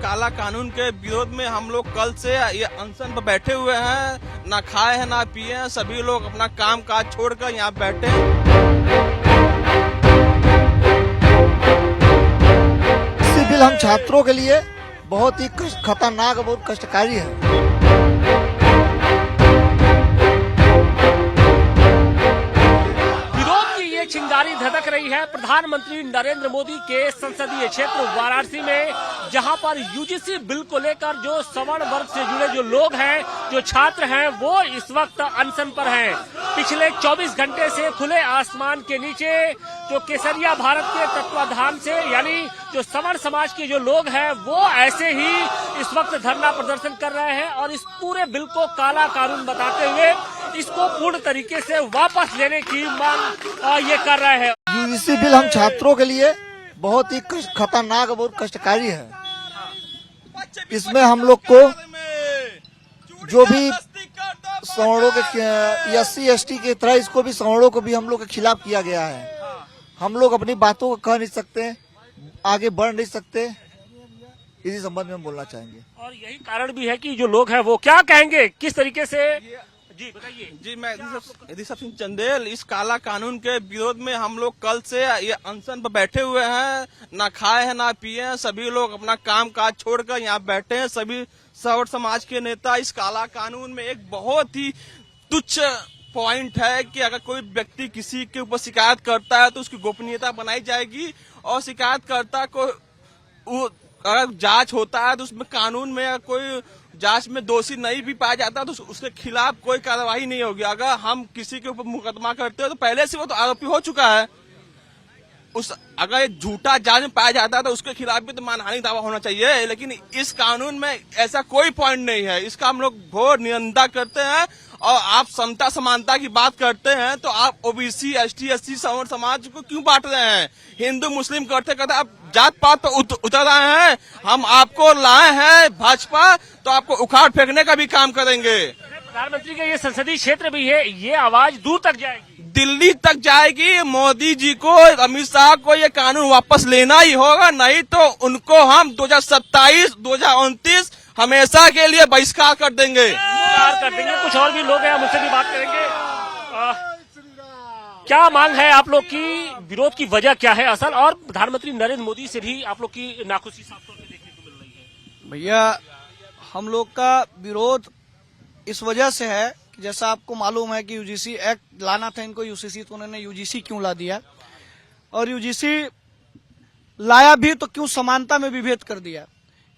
काला कानून के विरोध में हम लोग कल से ये अनशन पर बैठे हुए हैं। ना खाए हैं ना पिए हैं, सभी लोग अपना काम काज छोड़कर यहाँ बैठे हैं। इसी बिल हम छात्रों के लिए बहुत ही खतरनाक और बहुत कष्टकारी है। चिंगारी धधक रही है प्रधानमंत्री नरेंद्र मोदी के संसदीय क्षेत्र वाराणसी में, जहां पर यूजीसी बिल को लेकर जो सवर्ण वर्ग से जुड़े जो लोग हैं, जो छात्र हैं, वो इस वक्त अनशन पर हैं। पिछले 24 घंटे से खुले आसमान के नीचे जो केसरिया भारत के तत्वाधान से यानी जो सवर्ण समाज के जो लोग हैं, वो ऐसे ही इस वक्त धरना प्रदर्शन कर रहे हैं और इस पूरे बिल को काला कानून बताते हुए इसको पूर्ण तरीके से वापस लेने की मांग ये कर रहे हैं। यूजीसी बिल हम छात्रों के लिए बहुत ही खतरनाक और बहुत कष्टकारी है। इसमें हम लोग को जो भी सवर्णों के SC ST की तरह इसको भी सवर्णों को भी हम लोग के खिलाफ किया गया है। हम लोग अपनी बातों को कह नहीं सकते, आगे बढ़ नहीं सकते, इसी संबंध में हम बोलना चाहेंगे। और यही कारण भी है कि जो लोग हैं वो क्या कहेंगे, किस तरीके से, जी बताइए। जी, मैं ऋषभ सिंह चंदेल। इस काला कानून के विरोध में हम लोग कल से ये अनशन पर बैठे हुए हैं। ना खाए हैं ना पिए हैं, सभी लोग अपना काम काज छोड़कर यहाँ बैठे हैं। सभी सवर्ण समाज के नेता इस काला कानून में एक बहुत ही तुच्छ पॉइंट है कि अगर कोई व्यक्ति किसी के ऊपर शिकायत करता है तो उसकी गोपनीयता बनाई जाएगी और शिकायतकर्ता को अगर जांच होता है तो उसमें कानून में कोई जांच में दोषी नहीं भी पाया जाता तो उसके खिलाफ कोई कार्रवाई नहीं होगी। अगर हम किसी के ऊपर मुकदमा करते हैं तो पहले से वो तो आरोपी हो चुका है। अगर झूठा जांच में पाया जाता है तो उसके खिलाफ भी तो मानहानि दावा होना चाहिए, लेकिन इस कानून में ऐसा कोई पॉइंट नहीं है। इसका हम लोग घोर निंदा करते हैं। और आप समता समानता की बात करते हैं तो आप OBC ST SC सवर्ण समाज को क्यों बांट रहे हैं? हिंदू मुस्लिम करते करते आप जात पात पर उतर रहे हैं। हम आपको लाए हैं भाजपा तो आपको उखाड़ फेंकने का भी काम करेंगे। प्रधानमंत्री का ये संसदीय क्षेत्र भी है, ये आवाज दूर तक जाएगी, दिल्ली तक जाएगी। मोदी जी को, अमित शाह को ये कानून वापस लेना ही होगा, नहीं तो उनको हम 2027 2029 हमेशा के लिए बहिष्कार कर देंगे। कुछ और भी लोग हैं, हम उनसे भी बात करेंगे। क्या मांग है आप लोग की, विरोध की वजह क्या है असल, और प्रधानमंत्री नरेंद्र मोदी से भी आप लोग की नाखुशी साफ तौर पर देखने को मिल रही है? भैया, हम लोग का विरोध इस वजह से है कि जैसा आपको मालूम है कि यूजीसी एक्ट लाना था इनको, UCC, तो उन्होंने UGC क्यों ला दिया, और UGC लाया भी तो क्यों समानता में विभेद कर दिया?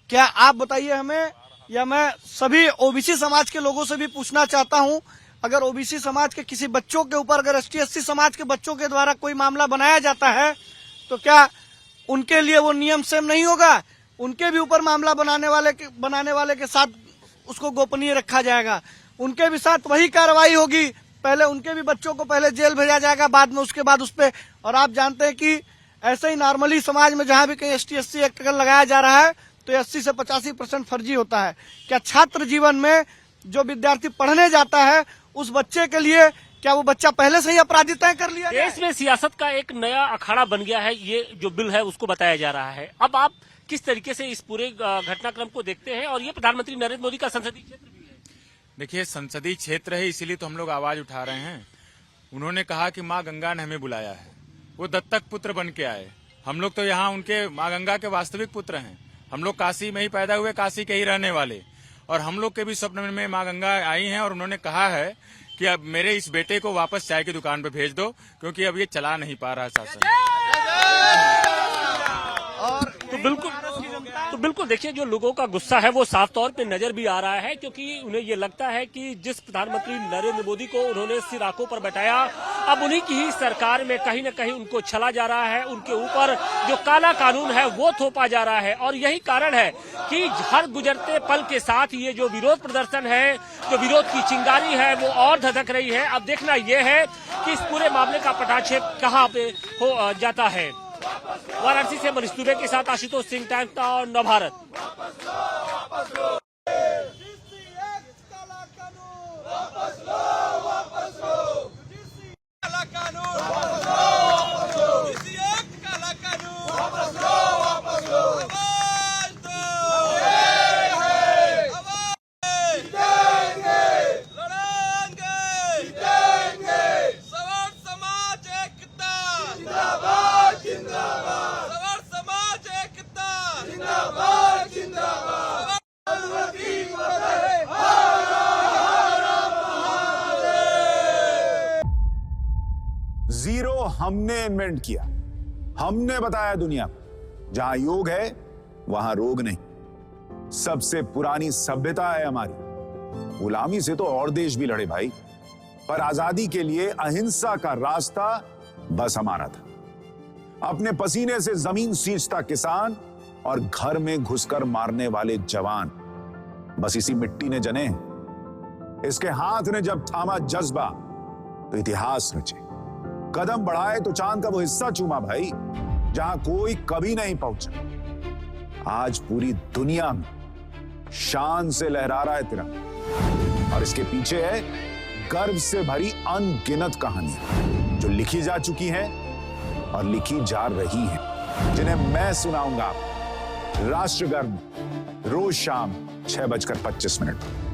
क्या आप बताइए हमें, या मैं सभी OBC समाज के लोगों से भी पूछना चाहता हूं, अगर OBC समाज के किसी बच्चों के ऊपर अगर ST SC समाज के बच्चों के द्वारा कोई मामला बनाया जाता है तो क्या उनके लिए वो नियम सेम नहीं होगा? उनके भी ऊपर मामला बनाने वाले के साथ उसको गोपनीय रखा जाएगा, उनके भी साथ वही कार्रवाई होगी। पहले उनके भी बच्चों को पहले जेल भेजा जाएगा, बाद में उसके बाद उस पे, और आप जानते हैं कि ऐसे ही नॉर्मली समाज में जहां भी कहीं ST SC एक्ट अगर लगाया जा रहा है तो 80 से 85% फर्जी होता है। क्या छात्र जीवन में जो विद्यार्थी पढ़ने जाता है उस बच्चे के लिए क्या वो बच्चा पहले से ही अपराधी तय कर लिया? देश में सियासत का एक नया अखाड़ा बन गया है, ये जो बिल है उसको बताया जा रहा है। अब आप किस तरीके से इस पूरे घटनाक्रम को देखते हैं, और ये प्रधानमंत्री नरेंद्र मोदी का संसदीय क्षेत्र भी है? देखिए, संसदीय क्षेत्र है, इसीलिए तो हम लोग आवाज उठा रहे हैं। उन्होंने कहा कि माँ गंगा ने हमें बुलाया है, वो दत्तक पुत्र बन के आए। हम लोग तो यहाँ उनके माँ गंगा के वास्तविक पुत्र हैं। हम लोग काशी में ही पैदा हुए, काशी के ही रहने वाले, और हम लोग के भी स्वप्न में माँ गंगा आई हैं और उन्होंने कहा है कि अब मेरे इस बेटे को वापस चाय की दुकान पे भेज दो, क्योंकि अब ये चला नहीं पा रहा शासन। और तो बिल्कुल देखिए, जो लोगों का गुस्सा है वो साफ तौर पे नजर भी आ रहा है, क्योंकि उन्हें ये लगता है कि जिस प्रधानमंत्री नरेंद्र मोदी को उन्होंने सिर आंखों पर बैठाया, अब उन्हीं की ही सरकार में कहीं न कहीं उनको छला जा रहा है, उनके ऊपर जो काला कानून है वो थोपा जा रहा है। और यही कारण है कि हर गुजरते पल के साथ ये जो विरोध प्रदर्शन है, जो विरोध की चिंगारी है, वो और धधक रही है। अब देखना यह है कि इस पूरे मामले का पटाक्षेप कहाँ पे हो जाता है। वाराणसी से मनीष दुबे के साथ आशुतोष सिंह, टाइम्स नाउ नवभारत। हमने इन्वेंट किया, हमने बताया दुनिया को, जहां योग है वहां रोग नहीं। सबसे पुरानी सभ्यता है हमारी। गुलामी से तो और देश भी लड़े भाई, पर आजादी के लिए अहिंसा का रास्ता बस हमारा था। अपने पसीने से जमीन सींचता किसान और घर में घुसकर मारने वाले जवान, बस इसी मिट्टी ने जने। इसके हाथ ने जब थामा जज्बा तो इतिहास रचे। कदम बढ़ाए तो चांद का वो हिस्सा चूमा भाई, जहां कोई कभी नहीं पहुंचा। आज पूरी दुनिया में शान से लहरा रहा है तिरंगा, और इसके पीछे है गर्व से भरी अनगिनत कहानियां जो लिखी जा चुकी हैं और लिखी जा रही हैं, जिन्हें मैं सुनाऊंगा राष्ट्रगर्व रोज शाम 6:25 पर।